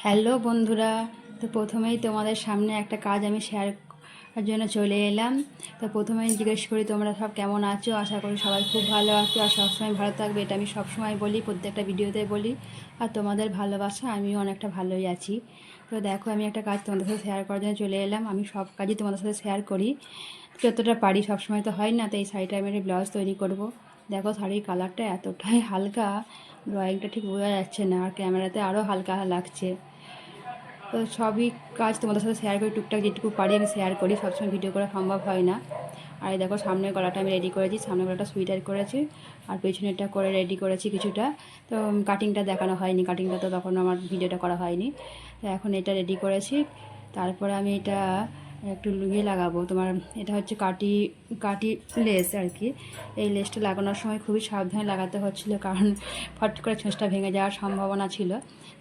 Hello বন্ধুরা, তো প্রথমেই তোমাদের সামনে একটা কাজ আমি শেয়ার করার জন্য চলে এলাম। তো প্রথমেই জিজ্ঞেস করি তোমরা সব কেমন আছো। আশা করি সবাই খুব ভালো আছো আর সবসময় ভালো থাকবে, এটা আমি সবসময় বলি, প্রত্যেকটা ভিডিওতে বলি। আর তোমাদের ভালোবাসা আমিও অনেকটা ভালোই আছি। তো দেখো, আমি একটা কাজ তোমাদের সাথে শেয়ার করার জন্য চলে এলাম। আমি সব কাজই তোমাদের সাথে শেয়ার করি যতটা পারি, সবসময় তো হয় না। তো এই শাড়িটা আমি একটা ব্লাউজ তৈরি করব। দেখো শাড়ির কালারটা এতটাই হালকা, ড্রয়িংটা ঠিক বোঝা যাচ্ছে না, আর ক্যামেরাতে আরও হালকা লাগছে। তো সবই কাজ তোমাদের সাথে শেয়ার করি, টুকটাক যেটুকু পারি আমি শেয়ার করি, সবসময় ভিডিও করা সম্ভব হয় না। আর এই দেখো সামনের গলাটা আমি রেডি করেছি, সামনের গলাটা সুইটার করেছি আর পেছনেরটা করে রেডি করেছি কিছুটা। তো কাটিংটা দেখানো হয়নি, কাটিংটা তো তখন আমার ভিডিওটা করা হয়নি। তো এখন এটা রেডি করেছি। তারপরে আমি এটা একটু লুঙ্গি লাগাবো তোমার। এটা হচ্ছে কাটি কাটি লেস আর কি। এই লেসটা লাগানোর সময় খুবই সাবধানে লাগাতে হচ্ছিলো, কারণ ফট করে ছোঁচটা ভেঙে যাওয়ার সম্ভাবনা ছিল।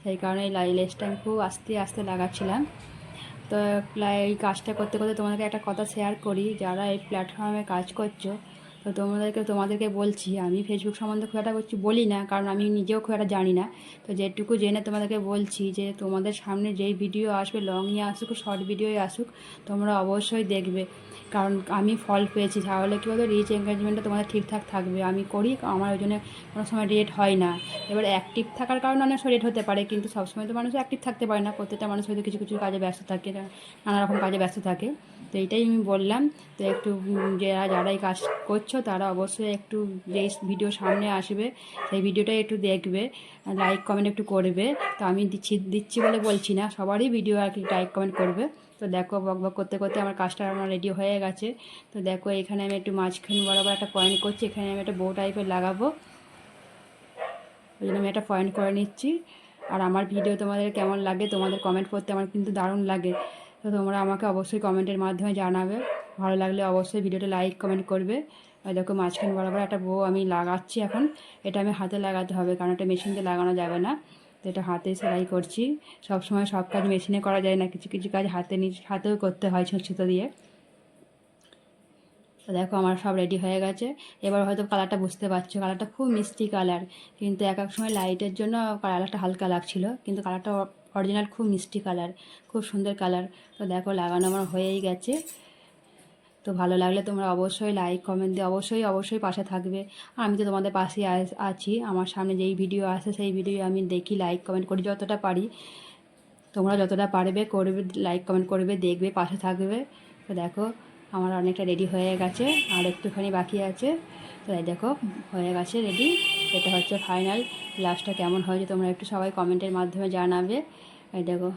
সেই কারণে এই লেসটা আমি খুব আস্তে আস্তে লাগাচ্ছিলাম। তো এই কাজটা করতে করতে তোমাদেরকে একটা কথা শেয়ার করি, যারা এই প্ল্যাটফর্মে কাজ করছো, তো তোমাদেরকে বলছি, আমি ফেসবুক সম্বন্ধে খুব একটা বলি না, কারণ আমি নিজেও খুব একটা জানি না। তো যেটুকু জেনে তোমাদেরকে বলছি যে তোমাদের সামনে যেই ভিডিও আসবে, লংই আসুক শর্ট ভিডিওই আসুক, তোমরা অবশ্যই দেখবে। কারণ আমি ফল পেয়েছি, তাহলে কী বলতো, রিচ এঙ্গেজমেন্টটা তোমাদের ঠিকঠাক থাকবে। আমি করি, আমার ওই জন্য কোনো সময় রেট হয় না। এবার অ্যাক্টিভ থাকার কারণে অনেক সময় রেট হতে পারে, কিন্তু সবসময় তো মানুষ অ্যাক্টিভ থাকতে পারে না। প্রত্যেকটা মানুষ হয়তো কিছু কিছু কাজে ব্যস্ত থাকে, নানা রকম কাজে ব্যস্ত থাকে। তো এইটাই আমি বললাম। তো একটু যারা এই কাজ করছো তারা অবশ্যই একটু যেই ভিডিও সামনে আসবে সেই ভিডিওটাই একটু দেখবে, লাইক কমেন্ট একটু করবে। তো আমি দিচ্ছি বলে বলছি না, সবারই ভিডিও আর কি লাইক কমেন্ট করবে। তো দেখো, বক বক করতে করতে আমার কাজটা আমার রেডি হয়ে গেছে। তো দেখো, এখানে আমি একটু মাঝখান বরাবর একটা পয়েন্ট করছি, এখানে আমি একটা বো টাইপের লাগাবো, ওই জন্য আমি একটা পয়েন্ট করে নিচ্ছি। আর আমার ভিডিও তোমাদের কেমন লাগে, তোমাদের কমেন্ট করতে আমার কিন্তু দারুণ লাগে। তো তোমরা আমাকে অবশ্যই কমেন্টের মাধ্যমে জানাবে, ভালো লাগলে অবশ্যই ভিডিওটা লাইক কমেন্ট করবে। আর দেখো মাঝখান বরাবর একটা বো আমি লাগাচ্ছি এখন। এটা আমি হাতে লাগাতে হবে, কারণ এটা মেশিনতে লাগানো যাবে না। তো এটা হাতে সেলাই করছি। সব সময় সব কাজ মেশিনে করা যায় না, কিছু কিছু কাজ হাতেও করতে হয় সুতো দিয়ে। তো দেখো আমার সব রেডি হয়ে গেছে। এবার হয়তো কালারটা বুঝতে পারছো, কালারটা খুব মিষ্টি কালার, কিন্তু এক এক সময় লাইটের জন্য কালারটা হালকা লাগছিল, কিন্তু কালারটা অরিজিনাল খুব মিষ্টি কালার, খুব সুন্দর কালার। তো দেখো লাগানো আমার হয়েই গেছে। তো ভালো লাগলে তোমরা অবশ্যই লাইক কমেন্ট দিয়ে অবশ্যই অবশ্যই পাশে থাকবে। আর আমি তো তোমাদের পাশেই আছি, আমার সামনে যেই ভিডিও আসে সেই ভিডিও আমি দেখি, লাইক কমেন্ট করি যতটা পারি। তোমরা যতটা পারবে করবে, লাইক কমেন্ট করবে, দেখবে, পাশে থাকবে। তো দেখো আমার অনেকটা রেডি হয়ে গেছে, আর একটুখানি বাকি আছে। তো এই দেখো হয়ে গেছে রেডি। এটা হচ্ছে ফাইনাল। লাস্টটা কেমন হয়েছে তোমরা একটু সবাই কমেন্টের মাধ্যমে জানাবে। এই দেখো,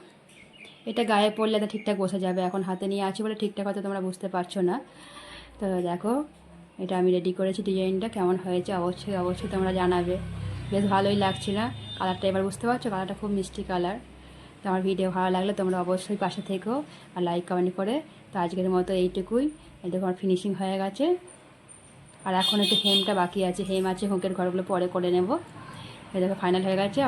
এটা গায়ে পড়লে তো ঠিকঠাক বসে যাবে, এখন হাতে নিয়ে আছি বলে ঠিকঠাক হয়তো তোমরা বুঝতে পারছো না। তো দেখো এটা আমি রেডি করেছি, ডিজাইনটা কেমন হয়েছে অবশ্যই অবশ্যই তোমরা জানাবে। বেশ ভালোই লাগছে না? কালারটা এবার বুঝতে পারছো, কালারটা খুব মিষ্টি কালার। তো আমার ভিডিও ভালো লাগলে তোমরা অবশ্যই পাশে থেকো আর লাইক কমেন্ট করে। তো আজকের মতো এইটুকুই। এই দেখো আমার ফিনিশিং হয়ে গেছে। আর এখন একটু হেমটা বাকি আছে, হেম আছে, হুঁকের ঘরগুলো পরে করে নেব। এই দেখো ফাইনাল হয়ে গেছে।